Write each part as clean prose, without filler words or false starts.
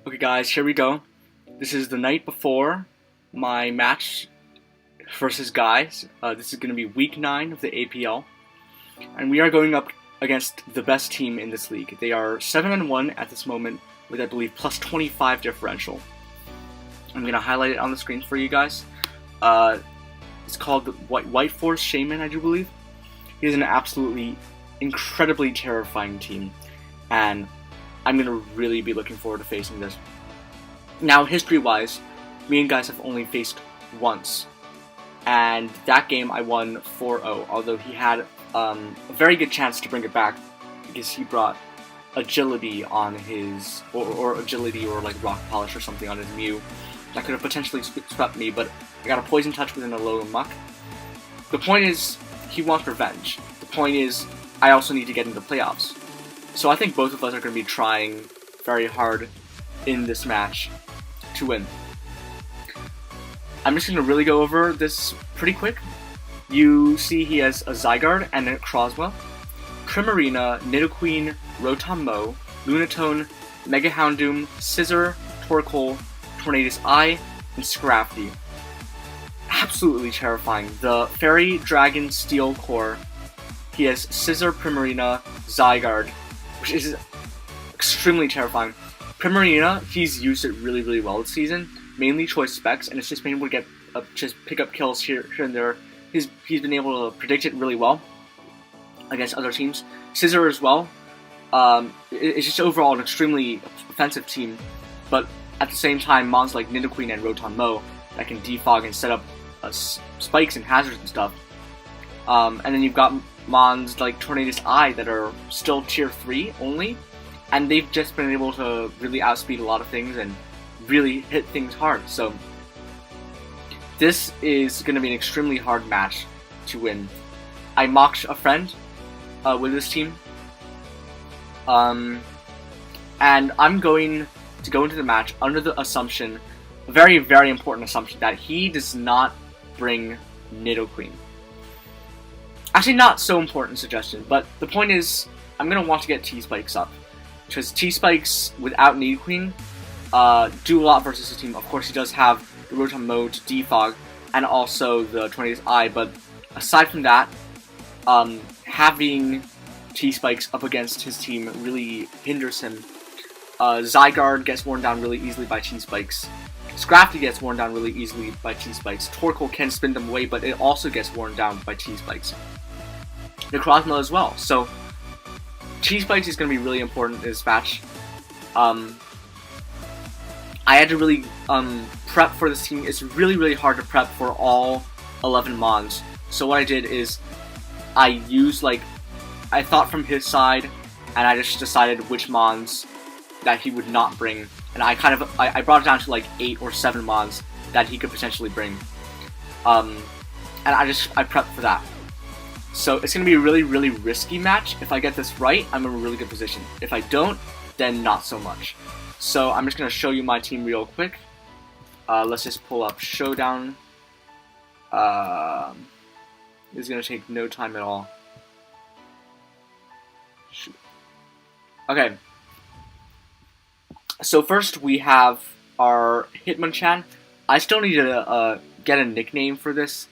Okay guys, here we go. This is the night before my match versus Gies. This is going to be week 9 of the APL. And we are going up against the best team in this league. They are 7-1 at this moment with, I believe, plus 25 differential. I'm going to highlight it on the screen for you guys. It's called the White Force Shaymin, I do believe. He is an absolutely incredibly terrifying team. And I'm going to really be looking forward to facing this. Now, history-wise, me and Gies have only faced once. And that game I won 4-0, although he had a very good chance to bring it back because he brought agility on his, or agility or like rock polish or something on his Mew. That could have potentially swept me, but I got a poison touch within a low muck. The point is, he wants revenge. The point is, I also need to get into playoffs. So I think both of us are going to be trying very hard in this match to win. I'm just going to really go over this pretty quick. You see he has a Zygarde and a Necrozma, Primarina, Nidoqueen, Rotom-Mow, Lunatone, Mega Houndoom, Scizor, Torkoal, Tornadus Eye, and Scrafty. Absolutely terrifying. The Fairy Dragon Steel Core, he has Scizor, Primarina, Zygarde, which is extremely terrifying. Primarina, he's used it really well this season, mainly choice specs, and it's just been able to get just pick up kills here and there. He's been able to predict it really well against other teams. Scizor as well. It's just overall an extremely offensive team, but at the same time, mons like Nidoqueen and Rotom-Mow that can defog and set up spikes and hazards and stuff. And then you've got mons like Tornadus Eye that are still tier 3 only, and they've just been able to really outspeed a lot of things and really hit things hard. So this is going to be an extremely hard match to win. I mocked a friend with this team, and I'm going to go into the match under the assumption, a very important assumption, that he does not bring Nidoqueen. Actually, not so important suggestion, but the point is, I'm going to want to get T-Spikes up. Because T-Spikes without Nidoqueen do a lot versus his team. Of course, he does have the Rotom-Mow to defog, and also the Tornadus Eye, but aside from that, having T-Spikes up against his team really hinders him. Zygarde gets worn down really easily by T-Spikes. Scrafty gets worn down really easily by T-Spikes. Torkoal can spin them away, but it also gets worn down by T-Spikes. Necrozma as well. So T-Spikes is going to be really important in this match. I had to really prep for this team. It's really hard to prep for all 11 mons. So what I did is I used, I thought from his side, and I just decided which mons that he would not bring. And I brought it down to 8 or 7 mons that he could potentially bring. And I prepped for that. So it's going to be a really risky match. If I get this right, I'm in a really good position. If I don't, then not so much. So I'm just going to show you my team real quick. Let's just pull up Showdown. This is going to take no time at all. Shoot. Okay. So first we have our Hitmonchan. I still need to get a nickname for this.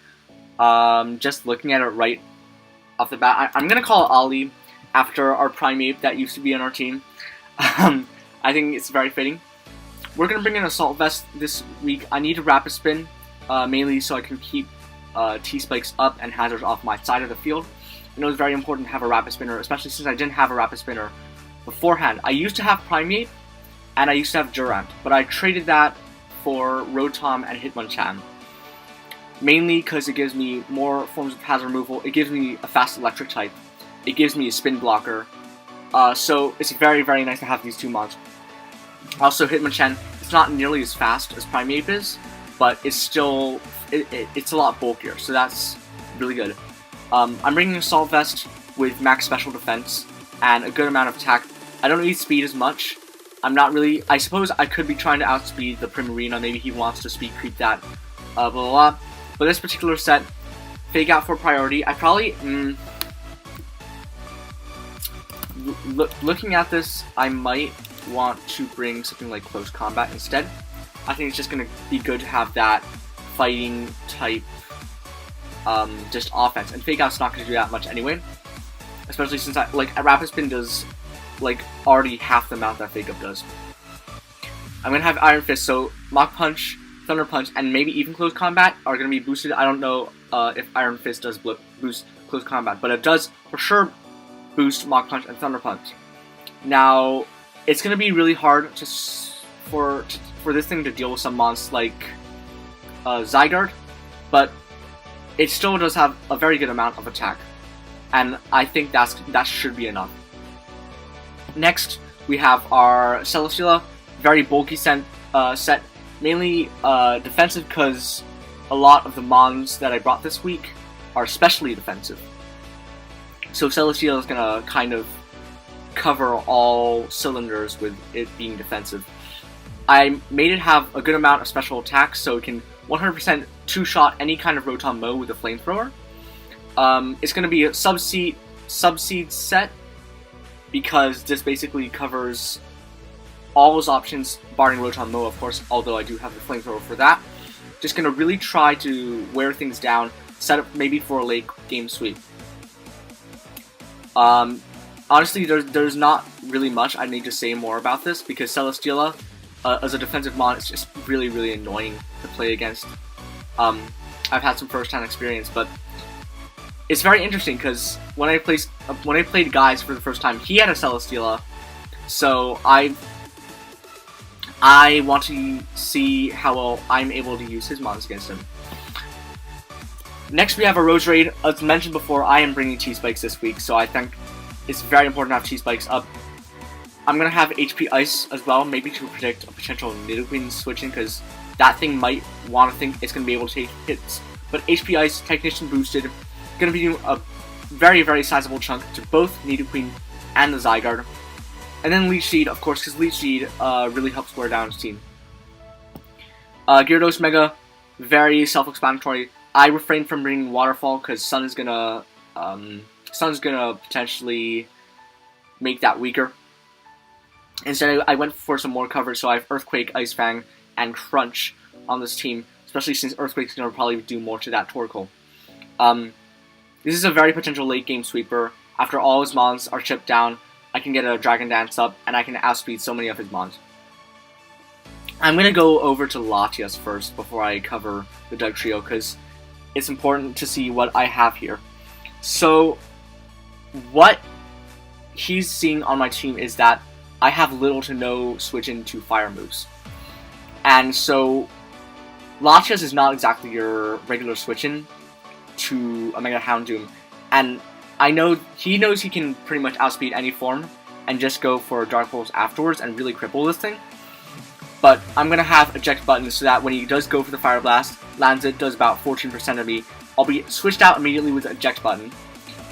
Just looking at it right off the bat, I'm going to call it Ollie after our Primeape that used to be on our team. I think it's very fitting. We're going to bring in Assault Vest this week. I need a Rapid Spin, mainly so I can keep T-Spikes up and hazards off my side of the field. I know it's very important to have a Rapid Spinner, especially since I didn't have a Rapid Spinner beforehand. I used to have Primeape, and I used to have Durant, but I traded that for Rotom and Hitmonchan. Mainly because it gives me more forms of hazard removal, it gives me a fast electric type, it gives me a spin blocker, so it's very nice to have these two mons. Also, Hitmonchan, it's not nearly as fast as Primeape is, but it's still, it's a lot bulkier, so that's really good. I'm bringing Assault Vest with max special defense and a good amount of attack. I don't need speed as much. I'm not really, I suppose I could be trying to outspeed the Primarina, maybe he wants to speed creep that, blah blah blah. But this particular set, Fake Out for priority. I probably, looking at this, I might want to bring something like Close Combat instead. I think it's just going to be good to have that fighting type just offense. And Fake Out's not going to do that much anyway. Especially since Rapid Spin does already half the amount that Fake Out does. I'm going to have Iron Fist, so Mach Punch, Thunder Punch, and maybe even Close Combat are going to be boosted. I don't know if Iron Fist does boost Close Combat, but it does for sure boost Mach Punch and Thunder Punch. Now, it's going to be really hard for this thing to deal with some mons like Zygarde, but it still does have a very good amount of attack, and I think that should be enough. Next, we have our Celesteela, very bulky set, mainly defensive because a lot of the mons that I brought this week are especially defensive. So Celesteela is going to kind of cover all cylinders with it being defensive. I made it have a good amount of special attacks, so it can 100% two-shot any kind of Rotom Mow with a Flamethrower. It's going to be a Subseed set, because this basically covers all those options, barring Rotom Mow, of course, although I do have the Flamethrower for that. Just going to really try to wear things down, set up maybe for a late game sweep. Honestly, there's not really much I need to say more about this, because Celesteela, as a defensive mon, is just really, really annoying to play against. I've had some first-hand experience, but it's very interesting because when I played Gies for the first time, he had a Celesteela, so I want to see how well I'm able to use his mons against him. Next, we have a Roserade. As mentioned before, I am bringing Cheese Spikes this week, so I think it's very important to have Cheese Spikes up. I'm going to have HP Ice as well, maybe to predict a potential Nidoqueen switching, because that thing might want to think it's going to be able to take hits. But HP Ice, Technician boosted, going to be doing a very, very sizable chunk to both Nidoqueen and the Zygarde. And then Leech Seed, of course, because Leech Seed really helps wear down his team. Gyarados Mega, very self-explanatory. I refrained from bringing Waterfall because Sun is gonna potentially make that weaker. Instead, I went for some more coverage, so I have Earthquake, Ice Fang, and Crunch on this team, especially since Earthquake's gonna probably do more to that Torkoal. This is a very potential late game sweeper. After all his mons are chipped down, I can get a Dragon Dance up, and I can outspeed so many of his mons. I'm going to go over to Latias first before I cover the Dugtrio, because it's important to see what I have here. So, what he's seeing on my team is that I have little to no switch into fire moves. And so, Latias is not exactly your regular switch-in to a Mega Houndoom, and I know he knows he can pretty much outspeed any form and just go for Dark Pulse afterwards and really cripple this thing. But I'm going to have Eject Button so that when he does go for the Fire Blast, lands it, does about 14% of me, I'll be switched out immediately with the Eject Button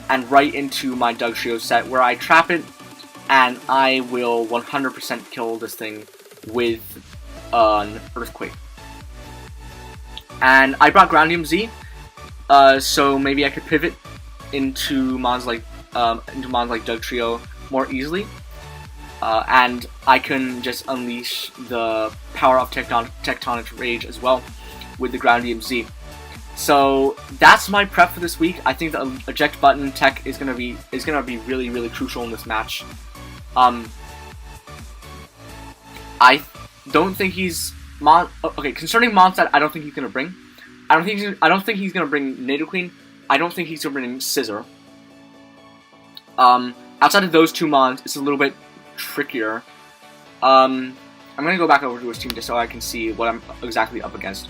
and right into my Dugtrio set where I trap it and I will 100% kill this thing with an Earthquake. And I brought Groundium Z, so maybe I could pivot into mons like Dugtrio more easily, and I can just unleash the power of Tectonic Rage as well with the Groundium Z. So that's my prep for this week. I think the Eject Button tech is gonna be really, really crucial in this match. I don't think he's concerning mons that I don't think he's gonna bring. I don't think he's gonna bring Nidoqueen. I don't think he's going to bring Scizor. Outside of those two mons, it's a little bit trickier. I'm going to go back over to his team just so I can see what I'm exactly up against.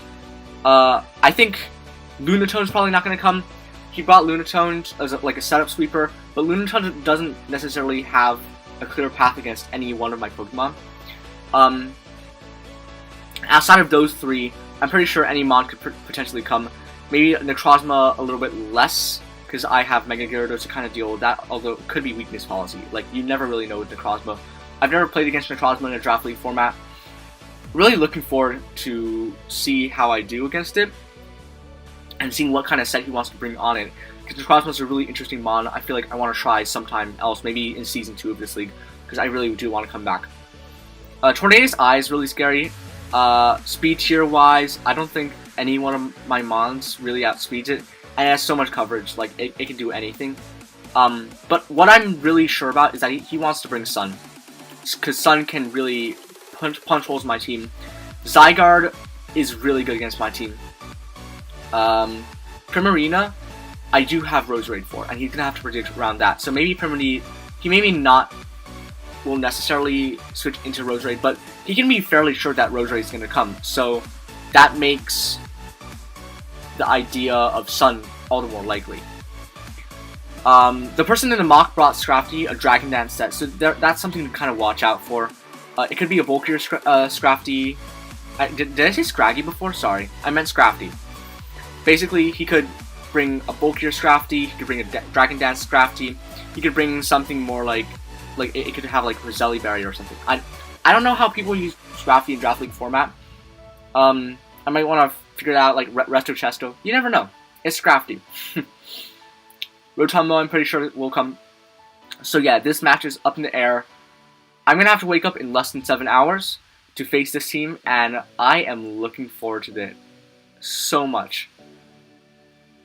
I think Lunatone's probably not going to come. He brought Lunatone as a setup sweeper, but Lunatone doesn't necessarily have a clear path against any one of my Pokemon. Outside of those three, I'm pretty sure any mon could potentially come. Maybe Necrozma a little bit less, because I have Mega Gyarados to kind of deal with that, although it could be weakness policy. Like, you never really know with Necrozma. I've never played against Necrozma in a Draft League format. Really looking forward to see how I do against it, and seeing what kind of set he wants to bring on it. Because Necrozma is a really interesting mon. I feel like I want to try sometime else, maybe in Season 2 of this league, because I really do want to come back. Tornado's Eye is really scary. Speed tier wise, I don't think any one of my mons really outspeeds it, and it has so much coverage, like it can do anything. But what I'm really sure about is that he wants to bring Sun, because Sun can really punch holes in my team. Zygarde is really good against my team. Primarina, I do have Roserade for, and he's gonna have to predict around that. So maybe Primarina, he maybe not will necessarily switch into Roserade, but he can be fairly sure that Roserade is gonna come. So that makes the idea of Sun all the more likely. The person in the mock brought Scrafty a Dragon Dance set, so that's something to kind of watch out for. It could be a bulkier Scrafty. Did I say Scraggy before? Sorry, I meant Scrafty. Basically, he could bring a bulkier Scrafty, he could bring a Dragon Dance Scrafty, he could bring something more like it could have like Roselli Barrier or something. I don't know how people use Scrafty in Draft League format. I might want to figure it out like Resto Chesto. You never know. It's Scrafty. Rotombo, I'm pretty sure will come. So yeah, this match is up in the air. I'm gonna have to wake up in less than 7 hours to face this team, and I am looking forward to it so much.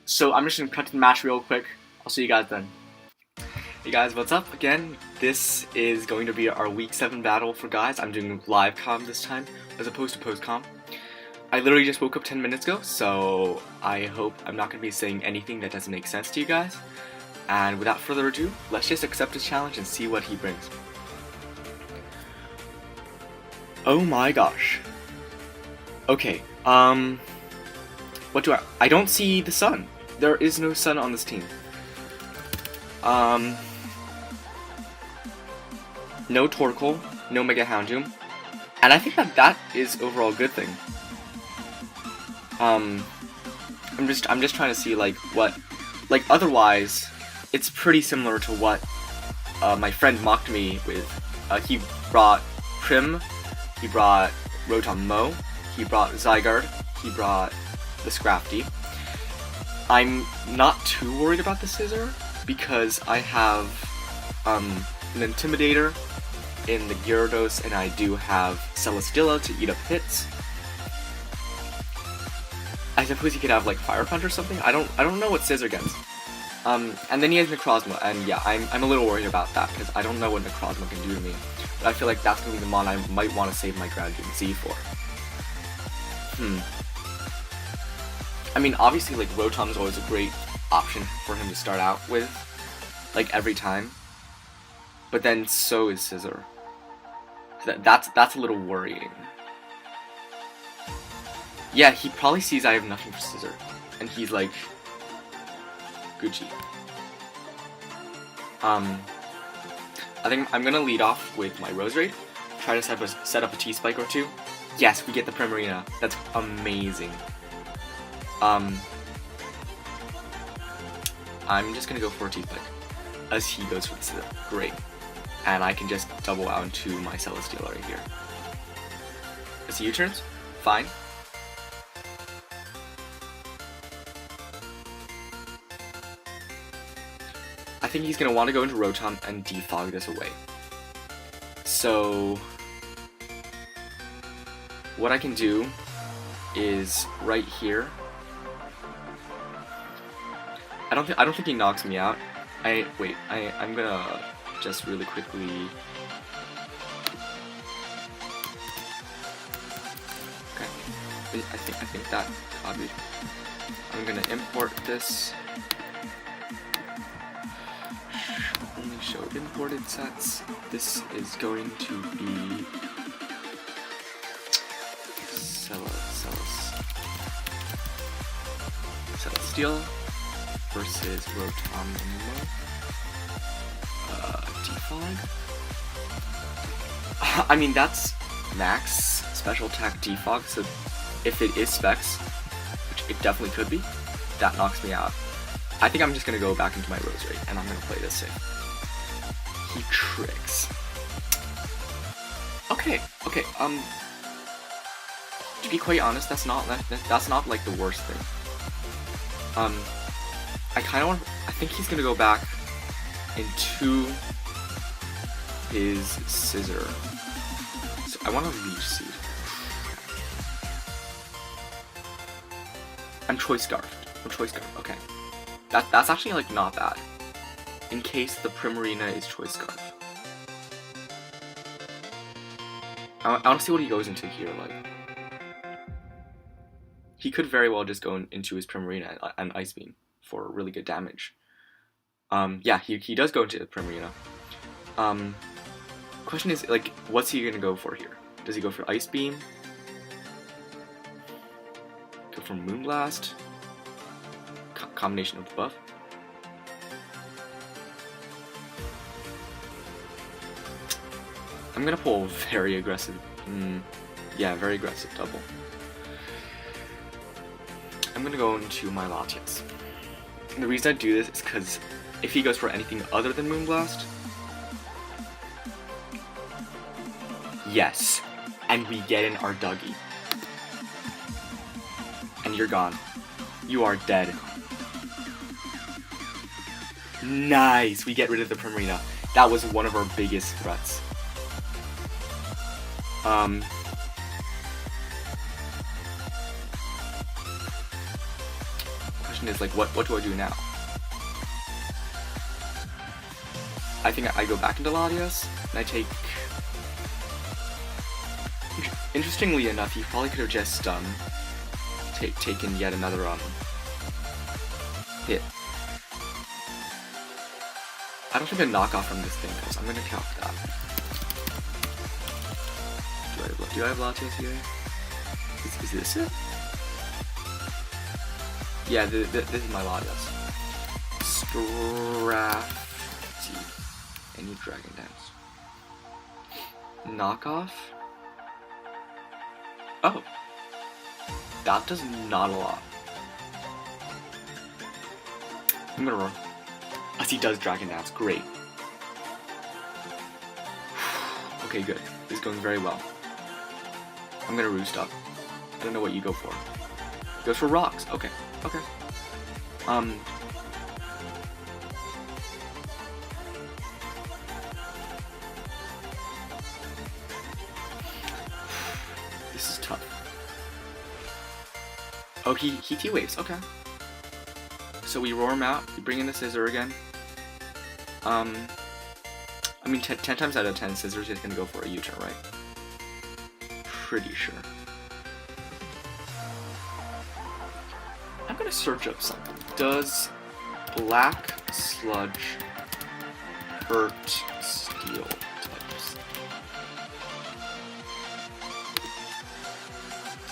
So I'm just gonna cut to the match real quick. I'll see you guys then. Hey guys, what's up again? This is going to be our Week 7 battle for guys. I'm doing live comm this time, as opposed to post comm. I literally just woke up 10 minutes ago, so I hope I'm not going to be saying anything that doesn't make sense to you guys. And without further ado, let's just accept his challenge and see what he brings. Oh my gosh. Okay, what do I don't see the sun. There is no sun on this team. No Torkoal, no Mega Houndoom, and I think that is overall a good thing. I'm just trying to see like what, like otherwise, it's pretty similar to what my friend mocked me with. He brought Prim, he brought Rotom-Mow, he brought Zygarde, he brought the Scrafty. I'm not too worried about the Scizor because I have an Intimidator in the Gyarados, and I do have Celesteela to eat up hits. I suppose he could have like Fire Punch or something. I don't know what Scizor gets. And then he has Necrozma, and yeah, I'm a little worried about that because I don't know what Necrozma can do to me. But I feel like that's gonna be the mon I might want to save my Grounding Z for. I mean, obviously, like Rotom's always a great option for him to start out with, like every time. But then so is Scizor. That's a little worrying. Yeah, he probably sees I have nothing for Scizor, and he's like, Gucci. I think I'm gonna lead off with my Roserade, try to set up a T-Spike or two. Yes, we get the Primarina. That's amazing. I'm just gonna go for a T-Spike, as he goes for the Scizor. Great. And I can just double out into my Celesteela right here. Is he U-turns? Fine. I think he's going to want to go into Rotom and defog this away. So what I can do is right here. I don't think he knocks me out. I'm gonna just really quickly. Okay, I think that copied. I'm gonna import this. Only show imported sets. This is going to be Celesteela versus Rotom-Mow. Defog. I mean, that's max special attack defog, so if it is specs, which it definitely could be, that knocks me out. I think I'm just gonna go back into my Roserade, and I'm gonna play this safe. He tricks. Okay, to be quite honest, that's not like the worst thing. I think he's gonna go back into his Scizor. So I want a Leech Seed. I'm Choice Scarfed. I'm Choice Scarfed, okay. That's actually, like, not bad. In case the Primarina is Choice Scarf. I want to see what he goes into here, like. He could very well just go into his Primarina and Ice Beam for really good damage. Yeah, he does go into the Primarina. Question is, like, what's he gonna go for here? Does he go for Ice Beam? Go for Moonblast? Combination of the buff? I'm gonna pull very aggressive. Yeah, very aggressive double. I'm gonna go into my Latias. And the reason I do this is because if he goes for anything other than Moonblast, yes, and we get in our Dougie. And you're gone. You are dead. Nice! We get rid of the Primarina. That was one of our biggest threats. Question is, like, what do I do now? I think I go back into Latias, and I take... Interestingly enough, he probably could have just, taken yet another, hit. I don't think a knockoff from this thing, because I'm gonna count that. Do I have Latias here? Is this it? Yeah, this is my Latias. Scrafty. I need Dragon Dance. Knockoff? Oh. That does not a lot. I'm gonna roar. As he does Dragon Dance, great. Okay, good. This is going very well. I'm gonna roost up. I don't know what you go for. He goes for rocks. Okay, okay. This is tough. Oh, he T-Waves, okay. So we roar him out, we bring in the Scizor again. I mean, 10 times out of 10, Scizor's just gonna go for a U-turn, right? Pretty sure. I'm gonna search up something. Does Black Sludge hurt Steel types?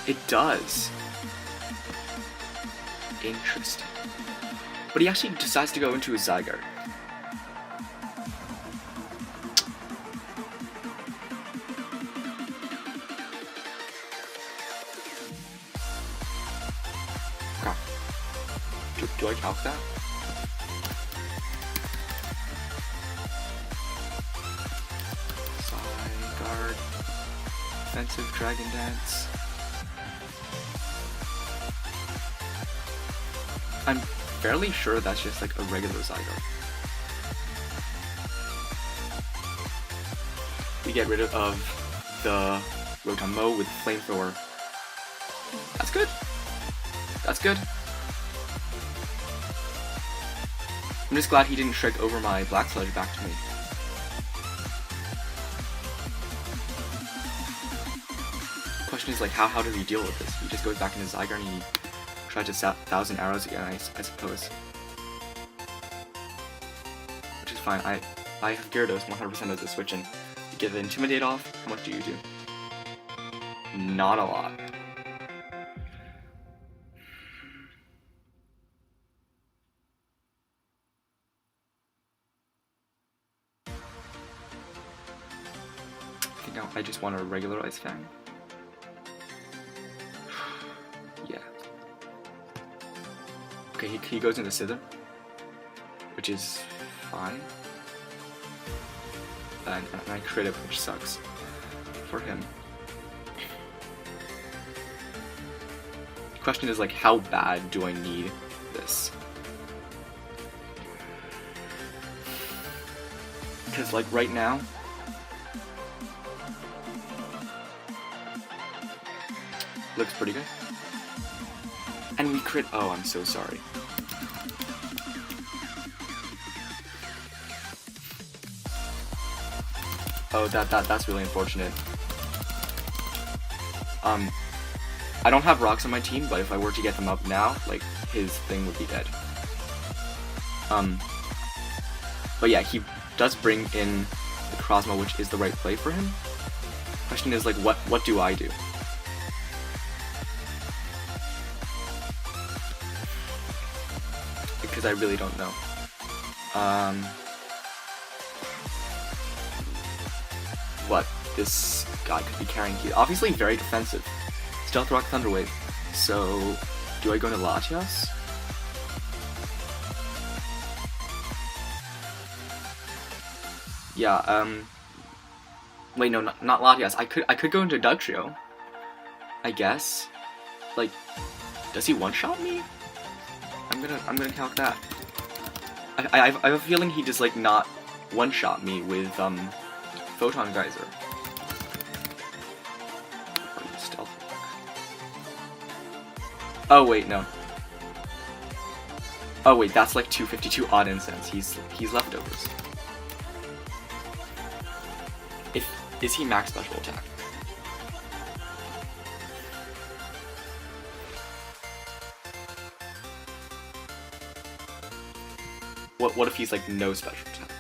It does. Interesting. But he actually decides to go into his Zygarde. Okay. Do I calc that? Zygarde. Offensive Dragon Dance. I'm fairly sure that's just like a regular Zygarde. We get rid of the Rotom-Mow with Flamethrower. That's good. That's good. I'm just glad he didn't trick over my Black Sludge back to me. The question is, like, how does he deal with this? He just goes back into Zygarde and he tries to set 1,000 arrows again, I suppose. Which is fine. I have Gyarados 100% as a switch, and you get the Intimidate off. How much do you do? Not a lot. I think I just want a regular Ice Fang. Yeah. Okay, he goes into Scizor, which is fine. And I crit it, which sucks for him. The question is, like, how bad do I need this? Because, like, right now, Looks pretty good. And we crit. Oh, I'm so sorry. Oh, that's really unfortunate. I don't have rocks on my team, but if I were to get them up now, like, his thing would be dead. But yeah, he does bring in the Necrozma, which is the right play for him. Question is, like, what do I do? Because I really don't know. What this guy could be carrying. He's obviously very defensive. Stealth Rock, Thunder Wave. So, do I go into Latias? Yeah, wait, no, not Latias. I could go into Dugtrio, I guess. Like, does he one-shot me? I'm gonna count that. I have a feeling he just, like, not one-shot me with, Photon Geyser. Stealth. Oh, wait, no. Oh, wait, that's, like, 252 odd incense. He's leftovers. Is he max special attack? What if he's like no special attack?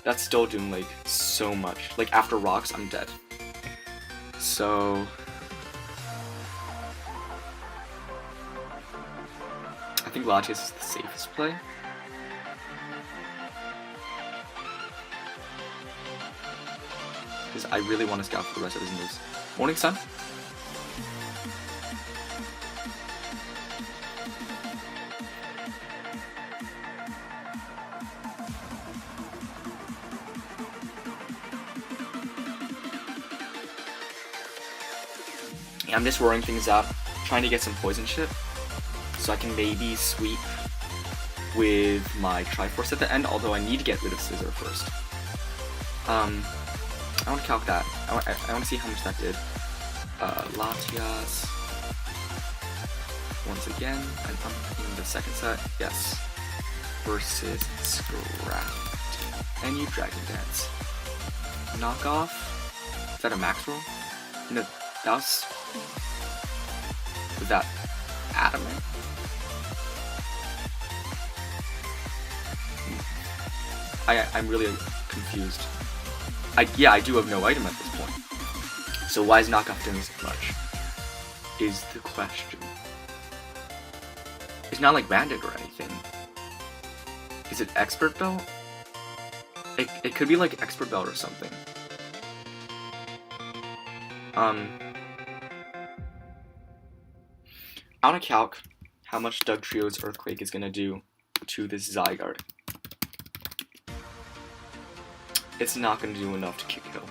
That's still doing like so much. Like after rocks, I'm dead. So I think Latias is the safest play. Because I really want to scout for the rest of his moves. Morning Sun. Yeah, I'm just roaring things out, trying to get some poison shit, so I can maybe sweep with my Triforce at the end, although I need to get rid of Scizor first. I want to calc that. I want to see how much that did. Latias. Once again, and I'm in the second set. Yes. Versus Scrapped. And you Dragon Dance. Knockoff. Is that a max roll? No, that was that adamant? I'm really confused. Yeah, I do have no item at this point. So why is Knockoff doing so much? Is the question. It's not like Bandit or anything. Is it Expert Belt? It could be like Expert Belt or something. I want to calc how much Dugtrio's Earthquake is gonna do to this Zygarde. It's not going to do enough to kick kill.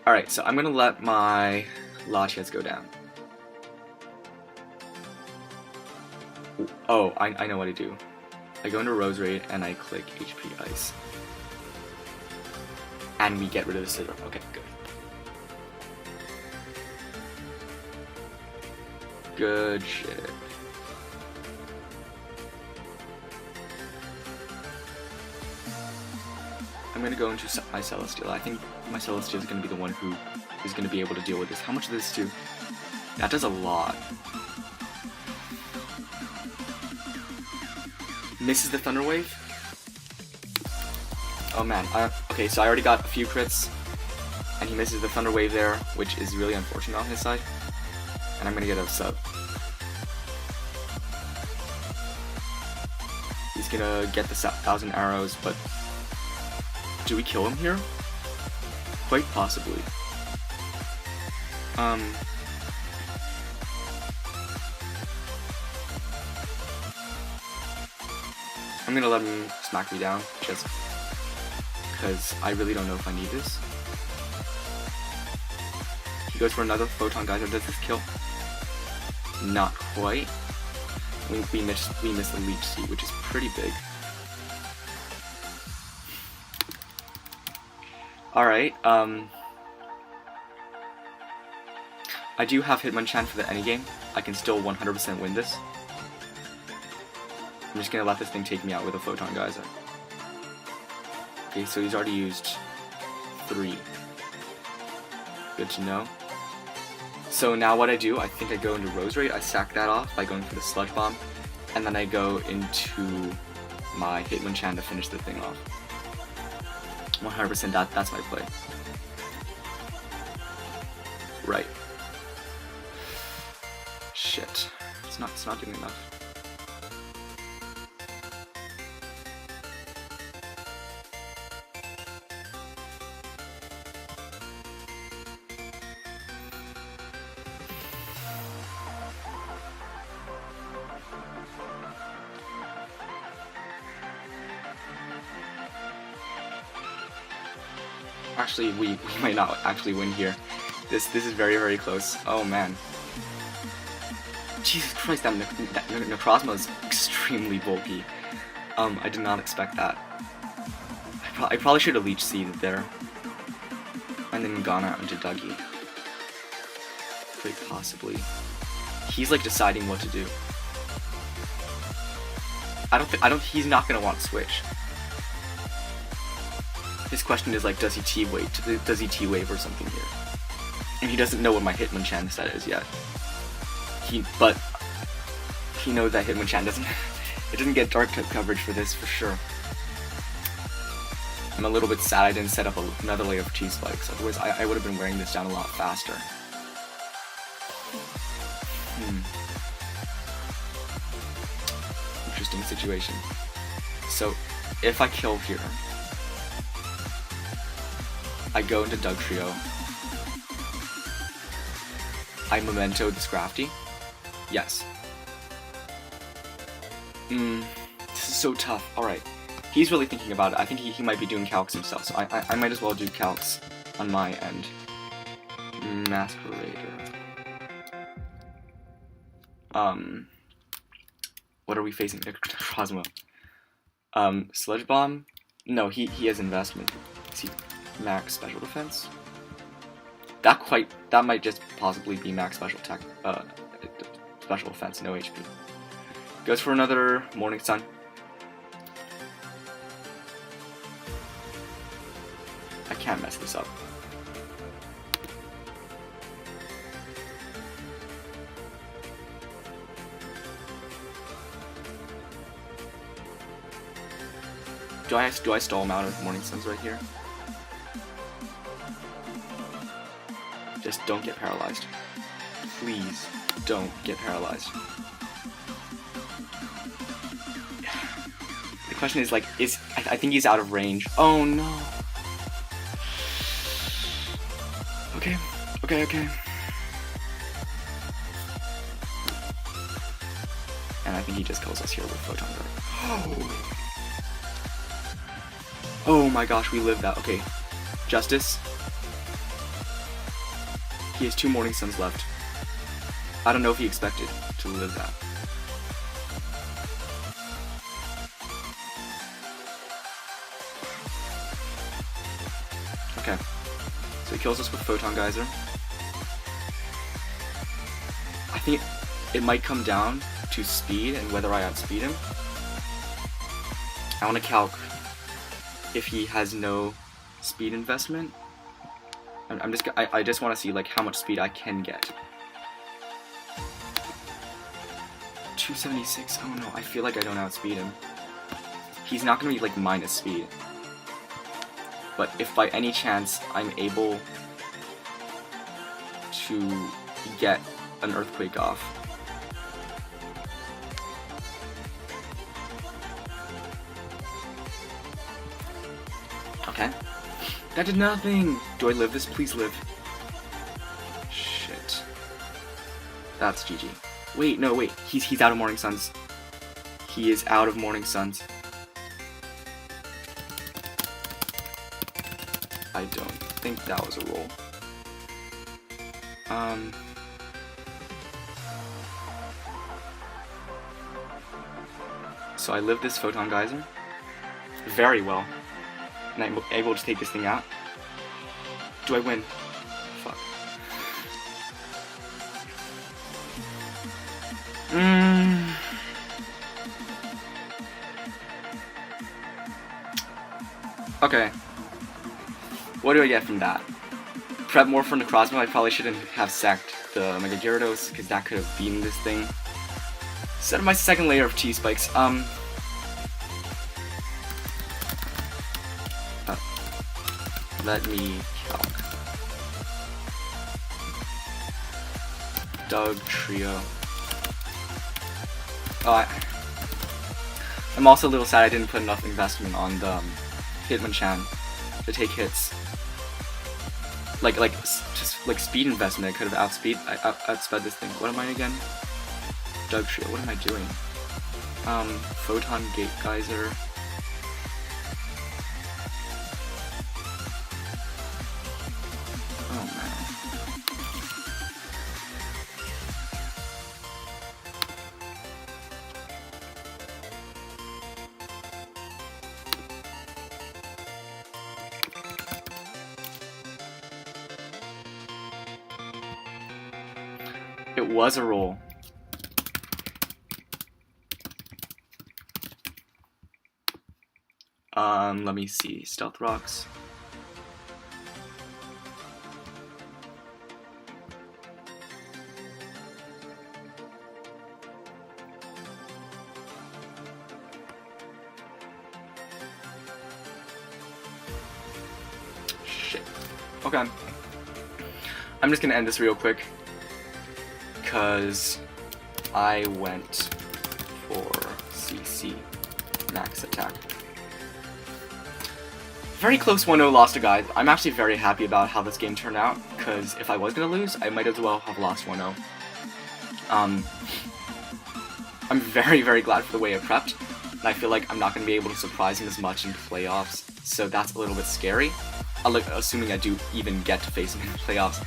Alright, so I'm going to let my Latias go down. Oh, I know what I do. I go into Rose Raid and I click HP Ice. And we get rid of the Scizor. Okay, good. Good shit. I'm gonna go into my Celestial. I think my Celestial is gonna be the one who is gonna be able to deal with this. How much does this do? That does a lot. Misses the Thunder Wave. Oh man. Okay, so I already got a few crits, and he misses the Thunder Wave there, which is really unfortunate on his side. And I'm gonna get a sub. He's gonna get the 1,000 arrows, but do we kill him here? Quite possibly. I'm gonna let him smack me down, just because I really don't know if I need this. He goes for another Photon Geyser. Does this kill? Not quite. We missed the Leech Seed, which is pretty big. Alright, I do have Hitmonchan for the endgame. I can still 100% win this. I'm just gonna let this thing take me out with a Photon Geyser. Okay, so he's already used 3. Good to know. So now what I do, I think I go into Roserade, I sack that off by going for the Sludge Bomb, and then I go into my Hitmonchan to finish the thing off. 100% that's my play. Right. Shit. It's not doing enough. Actually, we might not actually win here. This is very, very close. Oh man. Jesus Christ, that Necrozma is extremely bulky. I did not expect that. I probably should have Leech Seeded there. And then gone out into Dougie. Quite possibly. He's like deciding what to do. He's not gonna want to switch. His question is like, does he T-wave? Does he T-wave or something here? And he doesn't know what my Hitmonchan set is yet. But he knows that Hitmonchan doesn't get dark type coverage for this for sure. I'm a little bit sad I didn't set up another layer of Cheese Spikes, otherwise I would have been wearing this down a lot faster. Interesting situation. So, if I kill here, I go into Dugtrio. I Memento this Crafty. Yes. This is so tough. Alright. He's really thinking about it. I think he might be doing calcs himself, so I might as well do calcs on my end. Masquerader. What are we facing? Necrozma. Sludge Bomb? No, he has investment. See, max special defense? That might just possibly be max special special defense, no HP. Goes for another Morning Sun. I can't mess this up. Do I stall him out of Morning Suns right here? Just don't get paralyzed. Please don't get paralyzed. The question is like, I think he's out of range. Oh no. Okay. And I think he just kills us here with Photon Guard. Oh my gosh, we lived that. Okay. Justice. He has 2 Morning Suns left. I don't know if he expected to live that. Okay. So he kills us with Photon Geyser. I think it might come down to speed and whether I outspeed him. I want to calc if he has no speed investment. I just want to see like how much speed I can get. 276. Oh no, I feel like I don't outspeed him. He's not gonna be like minus speed. But if by any chance I'm able to get an Earthquake off, okay. That did nothing! Do I live this? Please live. Shit. That's GG. Wait, no, wait. He's out of Morning Suns. He is out of Morning Suns. I don't think that was a roll. So I live this Photon Geyser very well. And I'm able to take this thing out. Do I win? Fuck. Okay. What do I get from that? Prep more for Necrozma. I probably shouldn't have sacked the Mega Gyarados, because that could have beaten this thing. Set up my second layer of T-Spikes. Let me calc. Dugtrio. Oh, I'm also a little sad I didn't put enough investment on the Hitmonchan to take hits. Just like speed investment, I could have outsped this thing. What am I again? Dugtrio. What am I doing? Photon Gate Geyser. Oh man. It was a roll. Let me see. Stealth Rocks. Shit. Okay. I'm just gonna end this real quick, because I went for CC max attack. Very close 1-0 loss to Gies. I'm actually very happy about how this game turned out, because if I was going to lose, I might as well have lost 1-0. I'm very, very glad for the way I prepped, and I feel like I'm not going to be able to surprise him as much in playoffs, so that's a little bit scary. Assuming I do even get to face him in the playoffs.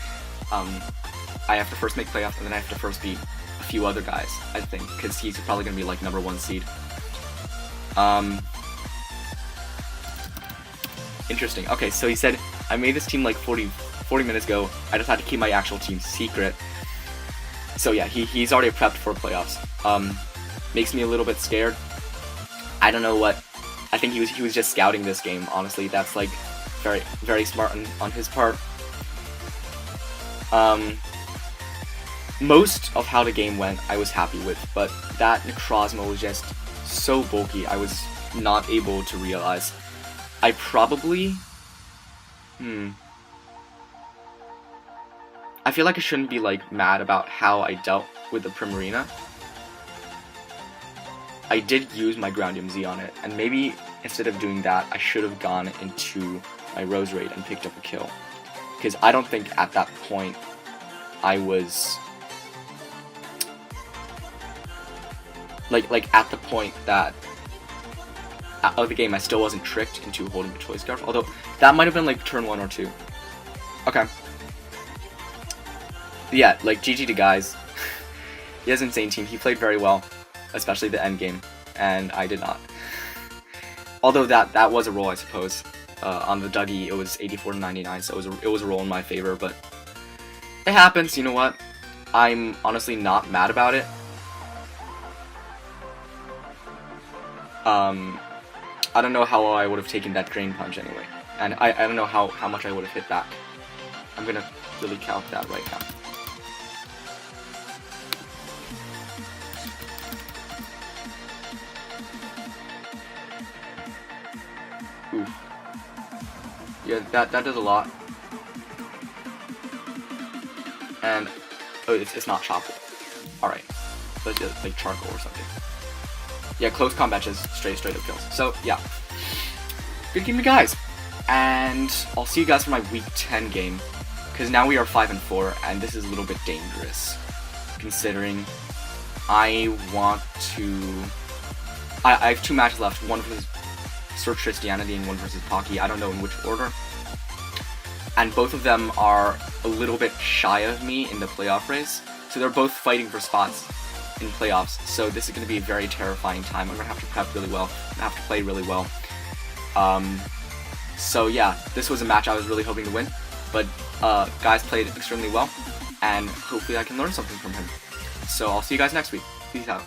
I have to first make playoffs, and then I have to first beat a few other guys, I think, because he's probably going to be like #1 seed. Interesting. Okay, so he said, I made this team like 40 minutes ago. I just had to keep my actual team secret. So yeah, he's already prepped for playoffs. Makes me a little bit scared. I don't know what. I think he was just scouting this game, honestly. That's like very, very smart on his part. Most of how the game went, I was happy with, but that Necrozma was just so bulky, I was not able to realize. I probably... I feel like I shouldn't be, like, mad about how I dealt with the Primarina. I did use my Groundium Z on it, and maybe instead of doing that, I should have gone into my Roserade and picked up a kill. Because I don't think at that point I was... Like at the point that of the game, I still wasn't tricked into holding the Choice Scarf, although that might have been like turn 1 or 2. Okay. Yeah, like GG to Gies. He has an insane team. He played very well, especially the end game, and I did not. Although that was a roll, I suppose. On the Dougie, it was 84-99, so it was a roll in my favor, but it happens. You know what? I'm honestly not mad about it. I don't know how well I would have taken that Drain Punch anyway, and I don't know how much I would have hit back. I'm gonna really calc that right now. Oof. Yeah, that does a lot. And oh, it's not chocolate. All right, so it's just like charcoal or something. Yeah, close combat just straight up kills. So yeah, good game, you guys. And I'll see you guys for my week 10 game, because now we are 5-4, and this is a little bit dangerous, considering I want to. I have 2 matches left. One versus Sir Tristianity and one versus Pocky. I don't know in which order. And both of them are a little bit shy of me in the playoff race, so they're both fighting for spots in playoffs, so this is going to be a very terrifying time. I'm going to have to prep really well, I'm going to have to play really well. So yeah, this was a match I was really hoping to win, but Gies played extremely well, and hopefully I can learn something from him. So I'll see you guys next week. Peace out.